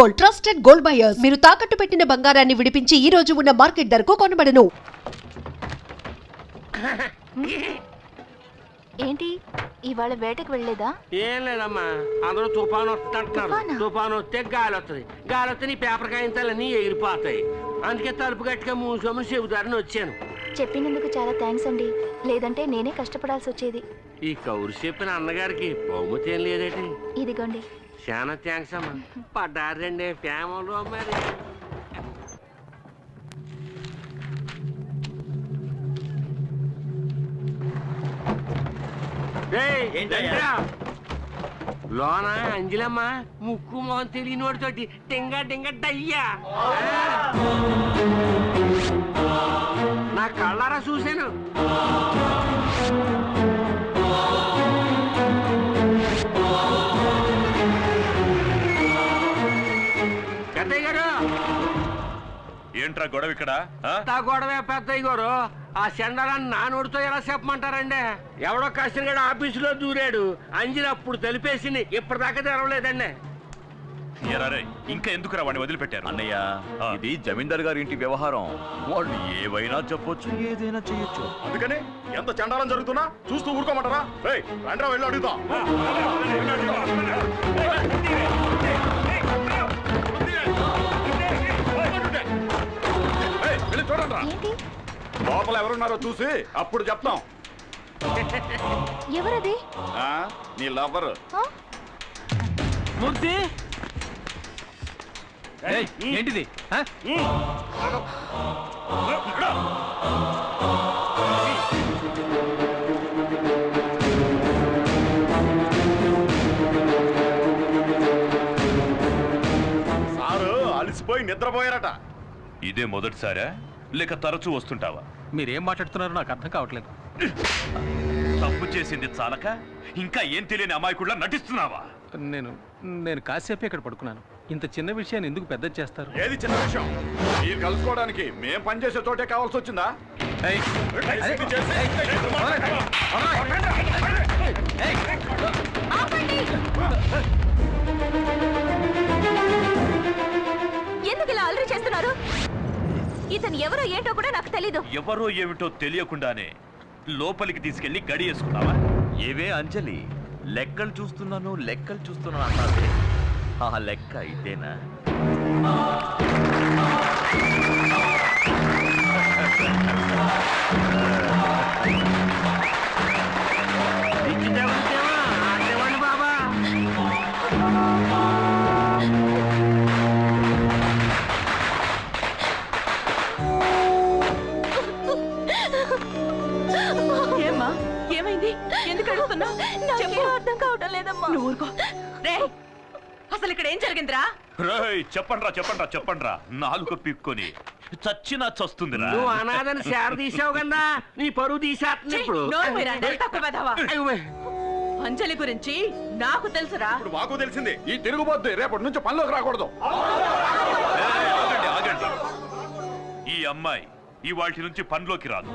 Gold, trusted gold buyers. మీరు తాకట్టు పెట్టిన బంగారాన్ని విడిపించి ఈ రోజు ఉన్న మార్కెట్ ధరకు కొనబడను. ఏంటి ఇవాళ వేటకు వెళ్ళలేదా? ఏం లేదమ్మా, అందరూ తుఫాను వస్తుందంటున్నారు. తుఫాను వస్తే గాలి వస్తుంది, గాలి వస్తే నీ పేపర్ కాయించాలన్నీ ఎగిరిపోతాయి. అందుకే తలుపు గట్టిగా మూసోమని చెబుతారని వచ్చాను. చెప్పినందుకు చాలా థ్యాంక్స్ అండి, లేదంటే నేనే కష్టపడాల్సి వచ్చేది. ఈ కౌరు చెప్పిన అన్నగారికి బహుమతి ఏం లేదేటి? ఇదిగోండి. చాలా థ్యాంక్స్ అమ్మా. పడ్డారండి ఫ్యామిలీలో మరి. లోన అంజలమ్మ ముక్కు మొహం తెలియని వాడితోటి టింగ టింగ డయ్యా నా కళ్ళారా చూశాను. పెద్దయ్య గారు, ఏంట్రా గొడవ ఇక్కడ? గొడవే పెద్దయ్య గారు. ఆ చెండాలని నా నోటితో ఎలా చెప్పమంటారండి? ఎవడో కష్టంగా ఆఫీసులో దూరాడు, అంజలి అప్పుడు తెలిపేసింది, ఇప్పటిదాకా తెరవలేదండి. ఇంకా ఎందుకురా వాడిని వదిలిపెట్టారు? అన్నయ్య, ఇది జమీందార్ గారి ఇంటి వ్యవహారం. వాళ్ళు ఏవైనా చెప్పొచ్చు, ఏదైనా చేయొచ్చు. అందుకని ఎంత చండాలం జరుగుతున్నా చూస్తూ ఊరుకోమంటారా? రండ్రా వెళ్ళి అడుగుతాం. చూడండి, లోపల ఎవరున్నారో చూసి అప్పుడు చెప్తాం. ఎవరది? నీ లవర్. మూర్తి, ఏంటిది? సారు అలసిపోయి నిద్రపోయారట. ఇదే మొదటిసారా లేక తరచూ వస్తుంటావా? మీరేం మాట్లాడుతున్నారో నాకు అర్థం కావట్లేదు. తప్పు చేసింది చాలక ఇంకా ఏం తెలియని అమాయకుడిలా నటిస్తున్నావా? నేను కాసేపు ఇక్కడ పడుకున్నాను. ఇంత చిన్న విషయాన్ని ఎందుకు పెద్ద చేస్తారు? ఏది చిన్న విషయం? మీరు కలుసుకోవడానికి మేం పనిచేసే చోటే కావాల్సి వచ్చిందా? ఎందుకు ఇలా అల్లరి చేస్తున్నారు? ఇతను ఎవరో ఏంటో కూడా నాకు తెలీదు. ఎవరో ఏమిటో తెలియకుండానే లోపలికి తీసుకెళ్లి గడి వేసుకున్నావా? ఏవే అంజలి, లెక్కలు చూస్తున్నాను అన్నది. ఆ లెక్క ఇదేనా? బాబా ఏమైంది? ఎందుకు అడుగుతున్నావు? చెప్పు, అర్థం కావటం లేదమ్మా. నువ్వు ఊరుకో. అసలు ఇక్కడ ఏం జరిగిందిరా? చెప్పండ్రా. నాలుగు పిక్కుని చచ్చినా చస్తుందిరా. నువ్వు అనాథని శార తీసావు కదా, నీ పరువు తీసేస్తుంది ఇప్పుడు. అంజలి గురించి నాకు తెలుసురా. ఇప్పుడు మాకు తెలిసింది. ఈ తిరుగుబోద్దు రేపటి నుంచి పనిలోకి రాకూడదు. ఆగండి. ఈ అమ్మాయి ఇవాల్టి నుంచి పనిలోకి రాదు.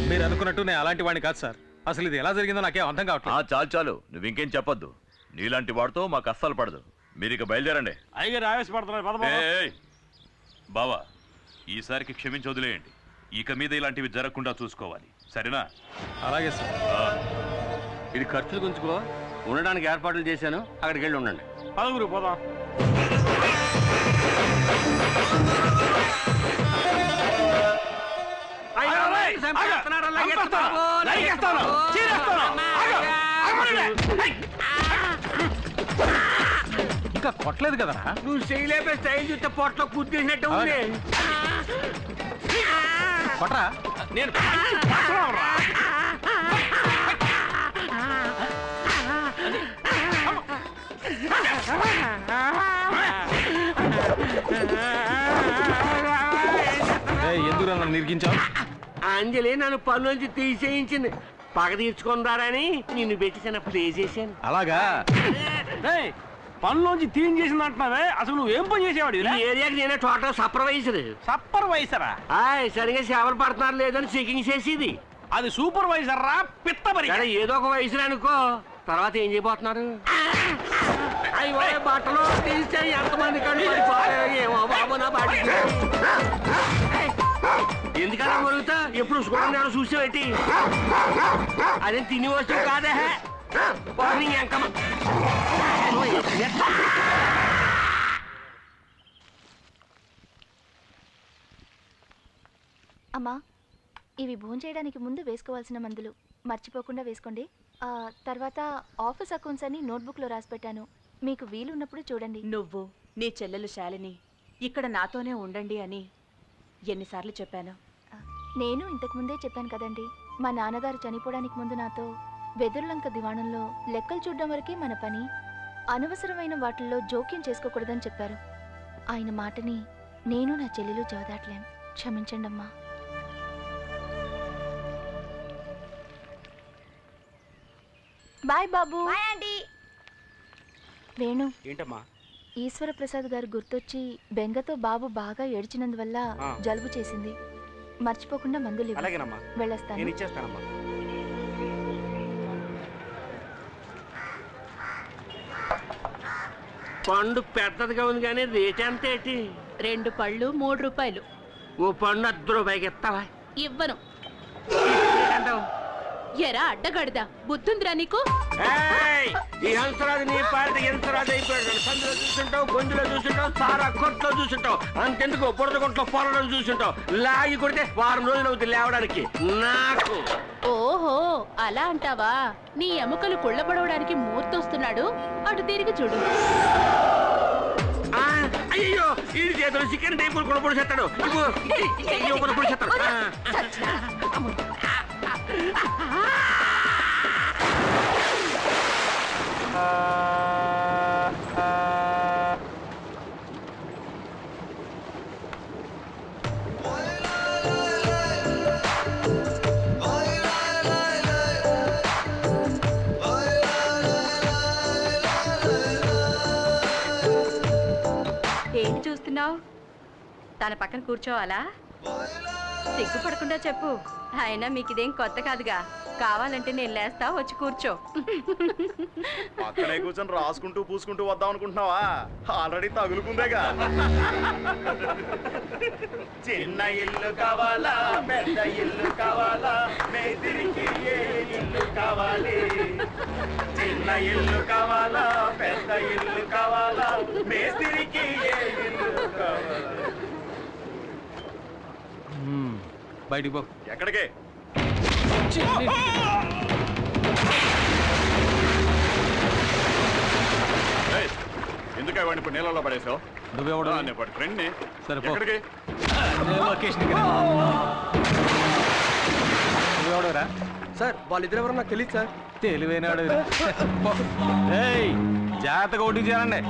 మీరు అనుకున్నట్టు నేను అలాంటి వాడిని కాదు సార్. అసలు ఇది ఎలా జరిగిందో నాకేం అర్థం కావట్లేదు. చాలు, నువ్వు ఇంకేం చెప్పొద్దు. నీలాంటి వాడితో మాకు అస్సలు పడదు. మీరు ఇక బయలుదేరండి. అయ్యగారు ఆవేశపడుతున్నారు. బావా, ఈసారికి క్షమించి వదిలేయండి. ఇక మీద ఇలాంటివి జరగకుండా చూసుకోవాలి, సరేనా? అలాగే సార్. ఇది ఖర్చులు గుంచుకో, ఉండడానికి ఏర్పాట్లు చేశాను, అక్కడికి వెళ్ళి ఉండండి. పదగురు పోదాం. ఇంకా కొట్టలేదు కదా? నువ్వు చేయలేపే స్టైల్ చూస్తే పొట్టలో కుద్దేసినట్టు ఉంది. కొట్రా. నేను ఎందుకు నన్ను నిరికించావు? అంజలి నన్ను పనులోంచి తీసేయించింది. పగ తీర్చుకుందారని నిన్ను పెట్టి చిన్న ప్లే చేశాను. అలాగా పనిలోంచి తీన్ చేసింది అంటున్నావే, అసలు నువ్వేం పని చేసేవాడు? ఈ ఏరియాకి నేనే టోటల్ సూపర్వైజర్. సూపర్వైజరా? సరిగా సేవలు పడుతున్నారు లేదని చెకింగ్ చేసేది. అది సూపర్వైజర్ రా పిత్తబరి. సరే ఏదో ఒక వయసు అనుకో, తర్వాత ఏం చేయబోతున్నారు? అయ్యో బట్టలు తీస్తే ఎంతమంది కళ్ళు పడిపోయాయో ఏమో బాబు నా బాడీకి. ఎందుకలా మరుగుతా? ఎప్పుడు చూడండి చూసేటి అదే తిని వస్తువు కాదే. ఎంకమ్మ అమ్మా, ఇవి భోంచేయడానికి ముందు వేసుకోవాల్సిన మందులు మర్చిపోకుండా వేసుకోండి. తర్వాత ఆఫీస్ అకౌంట్స్ అని నోట్బుక్లో రాసి పెట్టాను, మీకు వీలున్నప్పుడు చూడండి. నువ్వు నీ చెల్లెలు శాలిని ఇక్కడ నాతోనే ఉండండి అని ఎన్నిసార్లు చెప్పాను? నేను ఇంతకుముందే చెప్పాను కదండి, మా నాన్నగారు చనిపోవడానికి ముందు నాతో వెదురులంక దివాణంలో లెక్కలు చూడడం వరకే మన పని, అనవసరమైన వాటిల్లో జోక్యం చేసుకోకూడదని చెప్పారు. ఆయన మాటని నేను నా చెల్లెలు జవదాట్లేం. క్షమించండి అమ్మా. బాయ్ బాబు. వేణు, ఏంటమ్మా? ఈశ్వర ప్రసాద్ గారు గుర్తొచ్చి బెంగతో బాబు బాగా ఏడ్చినందువల్ల జలుబు చేసింది. మర్చిపోకుండా మందులు ఇవ్వు. అలాగేనమ్మా, వెళ్ళొస్తాను. నేను ఇచ్చేస్తానమ్మా. పండు పెద్దదిగా ఉంది కానీ రేట్ ఎంత ఏంటి? 2 పళ్ళు 3 రూపాయలు. ఓ పండు 10 రూపాయకి ఇస్తావా? ఇవ్వను. అంటావు ఎరా అడ్డగడదా, బుద్ధుందిరా నీకు? ఈ హంసరాజు నీ పాలిట హంసరాజు అయిపోయాడు. సందులో చూసుంటావు, గొంతులో చూసుంటావు, సారా కొట్లో చూసుంటావు, అంతెందుకు బురద కొట్లో పొరలో చూసుంటావు. లాగి కొడితే వారం రోజులు అవుతుంది లేవడానికి. నాకు ఓహో అలా అంటావా? నీ ఎముకలు కుళ్ళబడవడానికి మూర్తొస్తున్నాడు, అటు తిరిగి చూడు. అయ్యో ఈ చేతులు చికెన్ టైపులు కూడా పొడి చేస్తాడు. పొడి చేస్తాడు. ఏంటి చూస్తున్నావు? తన పక్కన కూర్చోవాలా? సిగ్గుపడకుండా చెప్పు. అయినా మీకు ఇదేం కొత్త కాదుగా. కావాలంటే నేను లేస్తా, వచ్చి కూర్చో. అక్కడే కూర్చొని రాసుకుంటూ పూసుకుంటూ వద్దాం అనుకుంటున్నావా? ఆల్రెడీ తగులుకుందేగా. చిన్న ఇల్లు కావాలా, పెద్ద ఇల్లు కావాలా, మేస్త్రికి ఏ ఇల్లు కావాలి? చిన్న ఇల్లు కావాలా, పెద్ద ఇల్లు కావాలా, మేస్త్రికి ఏ ఇల్లు కావాలి? బయటికి పో. ఎక్కడికే? ఎందుకు వాడిని ఇప్పుడు నీళ్ళలో పడేసావు? నువ్వెవడు? ఫ్రెండ్ని. సరే పో. ఎక్కడికి? నువ్వెవడరా? సార్ వాళ్ళిద్దరు ఎవరో నాకు తెలియదు సార్. తెలివైనాడు. జాగ్రత్తగా ఓటింగ్ చేయాలండి.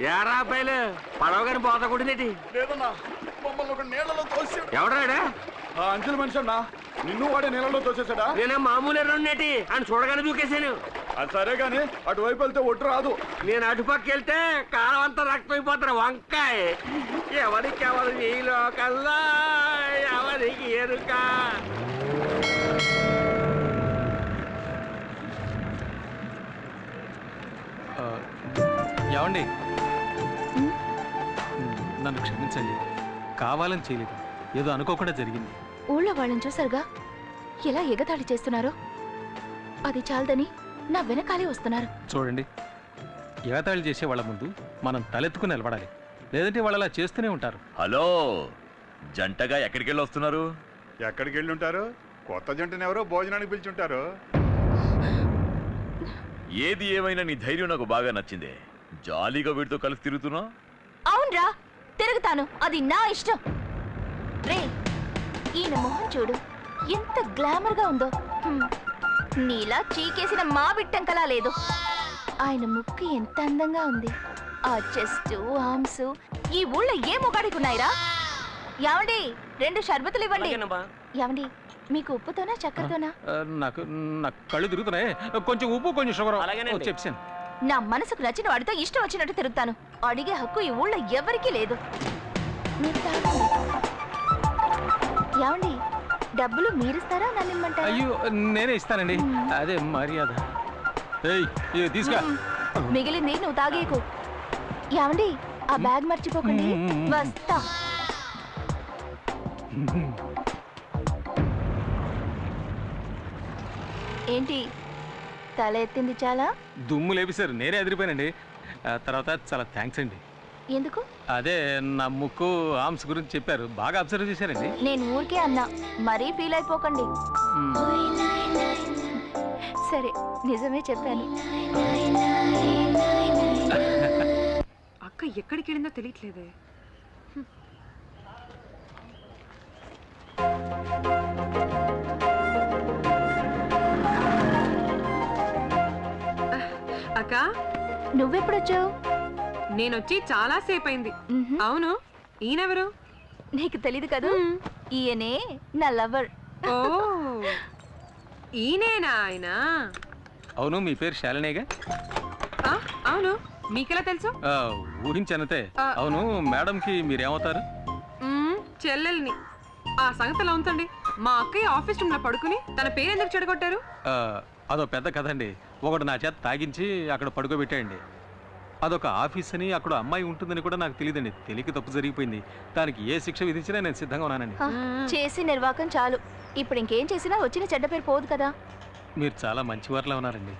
ఏరా అబ్బాయిలు పడవ గారి పోత కొట్టిందేటి? లేదన్నా, మమ్మల్ని ఒక నీళ్ళలో తోసాడు. ఎవడాడా? అంచెల మనిషి అన్నా, నిన్ను వాడే నీళ్ళలో తోసేసాడా? నేనే మామూలు ఎర్రనేటి అని చూడగానే దూకేశాను. అది సరే గాని అటువైపు వెళ్తే ఒట్టు రాదు. నేను అటుపక్క వెళ్తే కాలం అంతా రక్తం అయిపోతారు. వంకాయ ఎవరికి ఎవరు ఈ లోకల్లా ఎవరికి ఎరుక? ఏమండి, నన్ను క్షమించండి. కావాలని చేయలేదు, ఏదో అనుకోకుండా జరిగింది. ఊళ్ళో వాళ్ళని చూసారుగా ఎలా ఎగతాళి చేస్తున్నారో. అది చాలదని నా వెనకాలే వస్తున్నారు. చూడండి, ఎగతాళి చేసే వాళ్ళ ముందు మనం తలెత్తుకుని నిలబడాలి, లేదంటే వాళ్ళు అలా చేస్తూనే ఉంటారు. హలో, జంటగా ఎక్కడికి వెళ్ళి వస్తున్నారు? ఎక్కడికి వెళ్ళి ఉంటారు? కొత్త జంటను ఎవరో భోజనానికి పిలిచుంటారు. ఏది ఏమైనా నీ ధైర్యం నాకు బాగా నచ్చిందే. జాలీగా వీడితో కలిసి తిరుగుతున్నా? అవునరా, తిరుగుతాను, అది నా ఇష్టం. రే, ఈయన మొహం చూడు ఎంత గ్లామర్ గా ఉందో. నీలా చీకేసిన మా బిట్టంకలా లేదు. ఆయన ముక్కు ఎంత అందంగా ఉంది. ఆ చెస్ట్ ఆర్మ్స్ ఈ ఊళ్ళో ఏ మొగాడికి ఉన్నాయిరా? యావండి 2 షర్బతులు ఇవ్వండి. యావండి మీకు ఉప్పుతోనా చక్కెరతోనా? నాకు కళ్ళు తిరుగుతున్నాయి. కొంచెం ఉప్పు కొంచెం షుగర్ చెప్పాను. నా మనసుకు నచ్చిన వాడితో ఇష్టం వచ్చినట్టు తిరుగుతాను. అడిగే హక్కు ఈ ఊళ్ళో ఎవరికీ లేదు. మీరు తాగండి. యావండి డబ్బులు మీరిస్తారా నన్ను ఇమ్మంటారా? అయ్యో నేనే ఇస్తానండి. అదే మర్యాద. తీసుకా. మిగిలింది నువ్వు తాగేకు. యావండి ఆ బ్యాగ్ మర్చిపోకండి. వస్తా. ఏంటి తల ఎత్తింది చాలా? దుమ్ము లేపిసారు, నేనే ఎదిరిపోయానండి. తర్వాత చాలా థ్యాంక్స్ అండి. ఎందుకు? అదే నా ముక్కు ఆర్మ్స్ గురించి చెప్పారు, బాగా అబ్జర్వ్ చేశారండి. నేను ఊరికే అన్నా, మరీ ఫీల్ అయిపోకండి. సరే నిజమే చెప్పాను. అక్క ఎక్కడికి వెళ్ళిందో తెలియట్లేదే. అక్క నువ్వెప్పుడొచ్చావు? నేనొచ్చి చాలా సేపు అయింది. అవును, ఈయనెవరు? నీకు తెలీదు కదా, ఈయనే నా లవర్. ఓ ఈయనేనా ఆయన? అవును, మీ పేరు శాలినేగా? అవును, మీకెలా తెలుసు? ఊహించనతే. అవును, మేడంకి మీరేమవుతారు? చెల్లెల్ని. ఆ సంగతిలో ఉంచండి. మా అక్కయ్య ఆఫీస్ రూమ్ లో పడుకుని తన పేరు ఎందుకు చెడగొట్టారు? అదో పెద్ద కథ అండి. ఒకడు నా చేత తాగించి అక్కడ పడుకోబెట్టాయండి. అదొక ఆఫీస్ అని, అక్కడ అమ్మాయి ఉంటుందని కూడా నాకు తెలియదండి. తెలియక తప్పు జరిగిపోయింది. దానికి ఏ శిక్ష విధించినా నేను సిద్ధంగా ఉన్నానండి. చేసి నిర్వాకం చాలు. ఇప్పుడు ఇంకేం చేసినా వచ్చిన చెడ్డ పేరు పోదు కదా. మీరు చాలా మంచివారిలా ఉన్నారండి.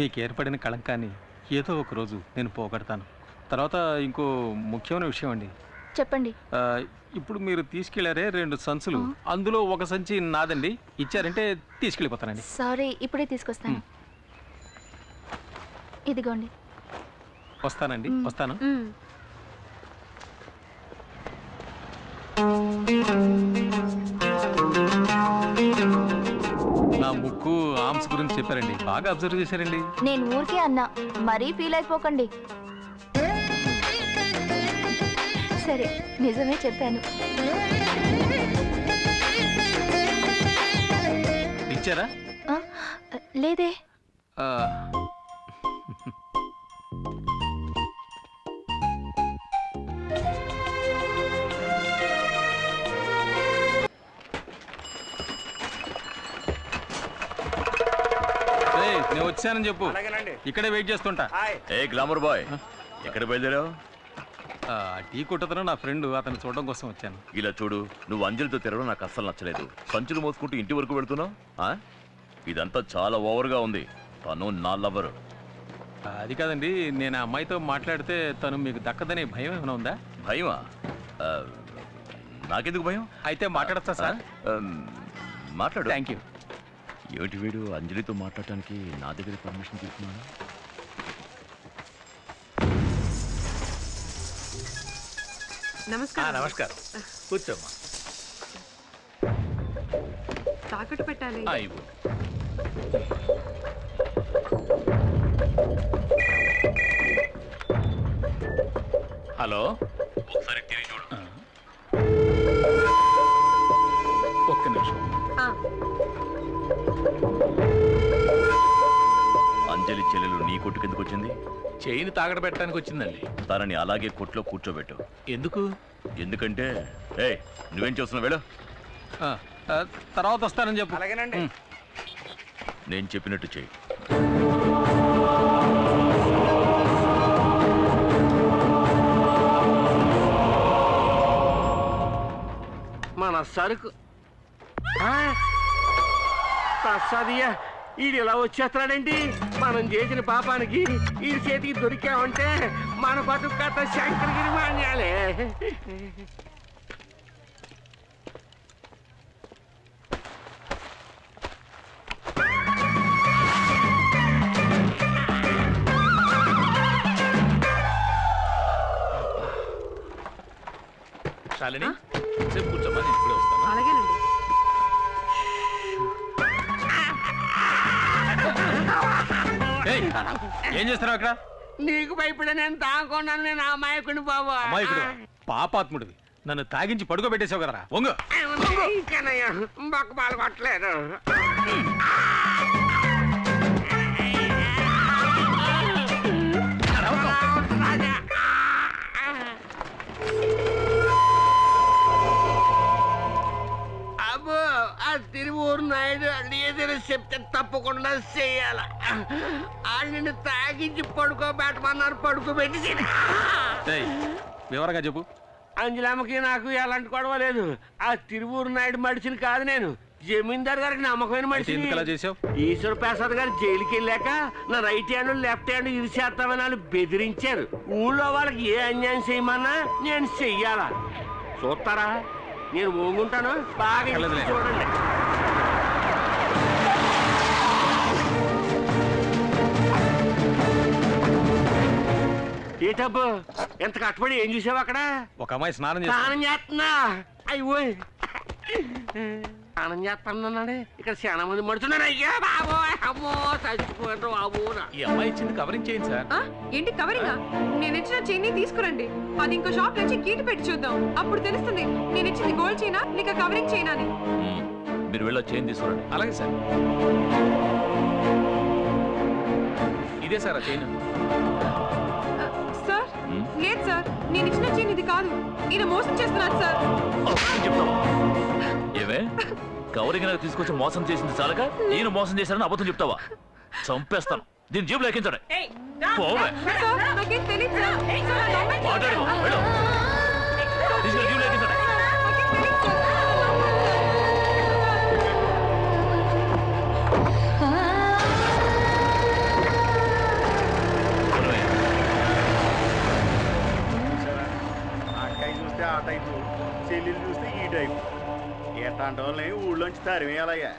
మీకు ఏర్పడిన కళంకాన్ని ఏదో ఒక రోజు నేను పోగొడతాను. తర్వాత ఇంకో ముఖ్యమైన విషయం అండి. చెప్పండి. ఇప్పుడు మీరు తీసుకెళ్లారే 2 సంచులు, అందులో ఒక సంచి నాదండి. ఇచ్చారంటే తీసుకెళ్ళిపోతానండి. సారీ, ఇప్పుడే తీసుకొస్తాను. ఇదిగోండి. వస్తానండి, వస్తాను. నా ముక్కు ఆర్మ్స్ గురించి చెప్పారండి, బాగా అబ్జర్వ్ చేశారండి. నేను ఊరికే అన్నా, మరీ ఫీల్ అయిపోకండి. సరే నిజమే చెప్పాను. ఇచ్చారా? లేదే. నేను వచ్చానని చెప్పు, ఇక్కడే వెయిట్ చేస్తుంటా. ఏ గ్లామర్ బాయ్, ఎక్కడ బయలుదేరావు? టీ కొట్టతను నా ఫ్రెండ్, అతను చూడడం కోసం వచ్చాను. ఇలా చూడు, నువ్వు అంజలితో తిరగడం నాకు అస్సలు నచ్చలేదు. సంచులు మోసుకుంటూ ఇంటి వరకు వెళ్తున్నావు. ఇదంతా చాలా ఓవర్గా ఉంది. తను నా లవర్. అది కాదండి, నేను ఆ అమ్మాయితో మాట్లాడితే తను మీకు దక్కదనే భయం ఏమైనా ఉందా? భయమా? నాకెందుకు భయం? అయితే మాట్లాడతా సార్. మాట్లాడు. Thank you. ఏమిటి వీడు అంజలితో మాట్లాడటానికి నా దగ్గర పర్మిషన్ తీసుకున్నాను? నమస్కారం. నమస్కారం, కూర్చోమ్మా. తాకట్టు పెట్టాలి. హలో, ఒకసారి తిరిగి చూడు. ఒక్క నిమిషం. అంజలి చెల్లెలు నీ కొట్టుకు ఎందుకు వచ్చింది? చైన్ తాగడ పెట్టడానికి వచ్చిందండి. తనని అలాగే కొట్లో కూర్చోబెట్టు. ఎందుకు? ఎందుకంటే నువ్వేం చేస్తున్నావు? వెళ్ళు. తర్వాత వస్తానని చెప్పు. అలాగేనండి. నేను చెప్పినట్టు చెయ్యి. మన సరుకు ప్రసాదియా, ఈడు ఇలా వచ్చేస్తాడేంటి? మనం చేసిన పాపానికి ఈ చేతికి దొరికామంటే మన బతుకు కథ శంకరగిరి మాన్యాలే. శాలిని, చెప్పు. ఏయ్, ఏం చేస్తున్నావు ఇక్కడ? నీకు భయపడే నేను తాగకున్నాను, నేను అమాయకుని బాబు. అమాయకుడు, పాపాత్ముడివి. నన్ను తాగించి పడుకోబెట్టేసావు కదరా. వంగు. ఇంకనయ్యా బొక్క పాలు కొట్టలేదు. అబ్బో ఆ తిరువూరు నాయుడు ఏదైనా చెప్తే తప్పకుండా చెయ్యాల. వాళ్ళు నిన్ను తాగించి పడుకోబెట్టమన్నారు, పడుకోబెట్టి ఏయ్, వివరంగా చెప్పు. అంజలమ్మకి నాకు ఎలాంటి గొడవ లేదు. ఆ తిరువూరు నాయుడు మడిచిని కాదు నేను, జమీందార్ గారికి నమ్మకమైన అయితే మనిషి. ఎందుకు అలా చేసావు? ఈశ్వర ప్రసాద్ గారు జైలుకి వెళ్ళాక నా రైట్ హ్యాండ్ లెఫ్ట్ హ్యాండ్ ఇరిచేస్తామని వాళ్ళు బెదిరించారు. ఊళ్ళో వాళ్ళకి ఏ అన్యాయం చేయమన్నా నేను చెయ్యాలా. చూస్తారా, నేను ఓంగుంటాను, బాగా వెళ్ళదులే. చూడండి. ఏ డబ్బు ఎంత కష్టపడి ఏం చూసావు అక్కడ? ఒక అమ్మాయి స్నానం స్నానం చేస్తున్నా. అయ్యో స్నానం చేస్తానన్నాడే, ఇక్కడ చాలా మంది మడుతున్నారు. అయ్యా బాబో, అమ్మో చచ్చిపోయారు బాబు. ఈ అమ్మాయి ఇచ్చింది కవరింగ్ చేయండి సార్. ఏంటి కవరింగా? నేను ఇచ్చిన చైన్ తీసుకురండి. అది ఇంకో షాప్ నుంచి కీటి పెట్టి చూద్దాం, అప్పుడు తెలుస్తుంది నేను ఇచ్చింది గోల్డ్ చైనా లేక కవరింగ్ చైనా అని. మీరు వెళ్ళి చైన్ తీసుకురండి. అలాగే సార్. ఇదే సార్ ఆ చైన్. సార్ లేదు సార్, నేను ఇచ్చిన చైన్ ఇది కాదు. ఈయన మోసం చేస్తున్నాడు సార్. చెప్తావా? ఏమే కవరింగ్ నాకు తీసుకొచ్చి మోసం చేసింది చాలక నేను మోసం చేశానని అబద్ధం చెప్తావా? చంపేస్తాను. దీని జేబులో ఎక్కించండి. పోవే. సార్ నాకేం తెలియదు సార్. మాట్లాడుకో. వెళ్ళు. తీసుకెళ్ళి జేబులో ఎక్కించండి. అక్కయ్య చూస్తే ఆ టైపు, చెల్లెలు చూస్తే ఈ టైపు. ఎట్లాంటి వాళ్ళని ఊళ్ళోంచి తరిమేయాలయ్యా.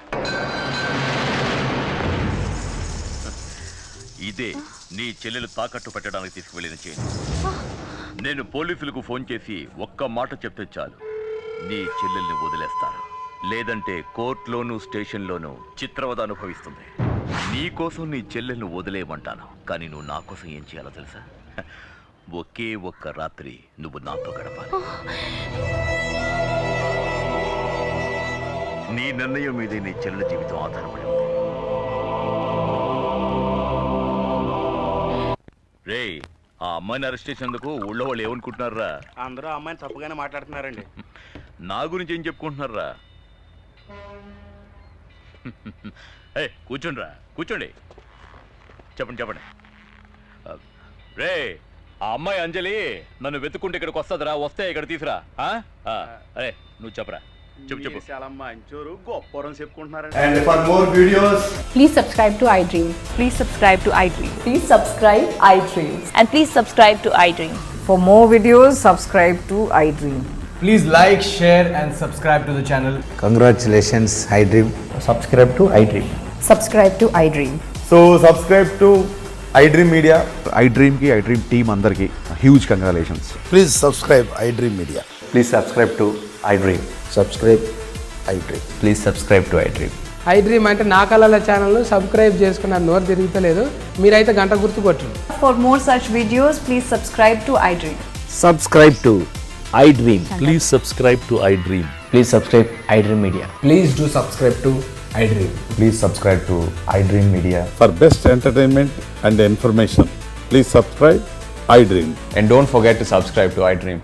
ఇదే నీ చెల్లెలు తాకట్టు పెట్టడానికి తీసుకువెళ్ళిన చైన్. నేను పోలీసులకు ఫోన్ చేసి ఒక్క మాట చెప్తే చాలు, నీ చెల్లెల్ని వదిలేస్తారు. లేదంటే కోర్టులోనూ స్టేషన్లోనూ చిత్రవద అనుభవిస్తుంది. నీ కోసం నీ చెల్లెల్ని వదిలేయమంటాను, కానీ నువ్వు నా కోసం ఏం చేయాలో తెలుసా? ఒకే ఒక్క రాత్రి నువ్వు నాతో గడపాలి. నీ నిర్ణయం మీదే నీ చెల్లెల జీవితం ఆధారపడి ఉంది. రే, ఆ అమ్మాయిని అరెస్ట్ చేసేందుకు ఊళ్ళో వాళ్ళు ఏమనుకుంటున్నారా? అందరూ అమ్మాయిని తప్పుగానే మాట్లాడుతున్నారండి. నా గురించి ఏం చెప్పుకుంటున్నారా? కూర్చోండి రా, కూర్చోండి. చెప్పండి చెప్పండి. రే, ఆ అమ్మాయి అంజలి నన్ను వెతుక్కుంటే ఇక్కడికి వస్తుందిరా. వస్తే ఇక్కడ తీసురా. అరే నువ్వు చెప్పరా, చెప్పు. చాలా మంచోరు, గొప్పరం చెప్పుకుంటున్నారండి. And for more videos, please subscribe to iDream. Please subscribe to iDream. Please subscribe iDream. And please subscribe to iDream. For more videos, subscribe to iDream. please like, share and subscribe to the channel. Congratulations, iDream. Subscribe to iDream. Subscribe to iDream. So subscribe to iDream Media. iDream ki iDream team andarki huge congratulations. Please subscribe iDream Media. Please subscribe to iDream. Subscribe iDream. Please subscribe to iDream. iDream అంటే నా కళల channel subscribe చేసుకున్న నోరు తిరుగుతలేదు, మీరైతే గంట గుర్తు కొట్టండి. For more such videos, please subscribe to iDream. Subscribe to iDream. Please subscribe to iDream. Please subscribe iDream Media. Please do subscribe to iDream. Please subscribe to iDream Media. For best entertainment and information, please subscribe iDream. And don't forget to subscribe to iDream.